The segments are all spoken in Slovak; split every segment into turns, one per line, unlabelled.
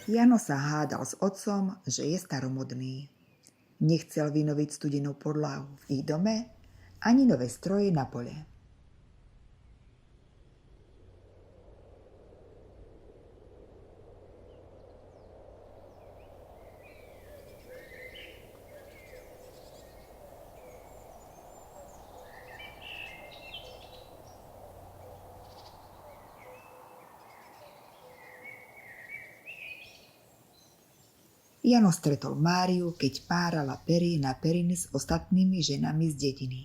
Jano sa hádal s otcom, že je staromodný. Nechcel vynoviť studenú podlahu v ich dome ani nové stroje na pole. Jano stretol Máriu, keď párala pery na periny s ostatnými ženami z dediny.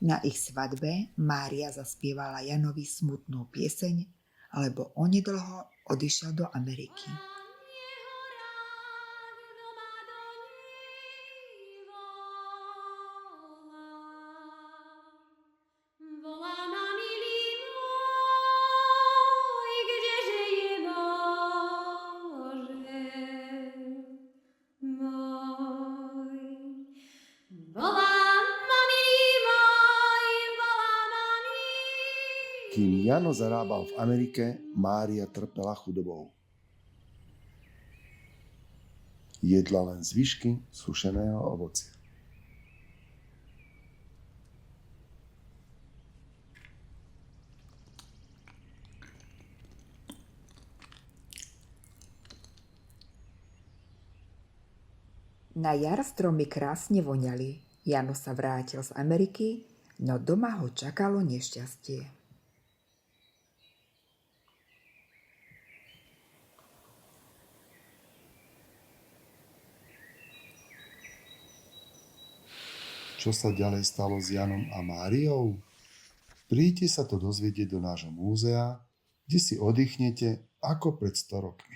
Na ich svadbe Mária zaspievala Janovi smutnú pieseň, lebo onedlho odišiel do Ameriky.
Kým Jano zarábal v Amerike, Mária trpela chudobou. Jedla len zvyšky sušeného ovocia.
Na jar stromy krásne voňali. Jano sa vrátil z Ameriky, no doma ho čakalo nešťastie.
Čo sa ďalej stalo s Janom a Máriou? Príďte sa to dozvedieť do nášho múzea, kde si oddychnete ako pred 100 rokmi.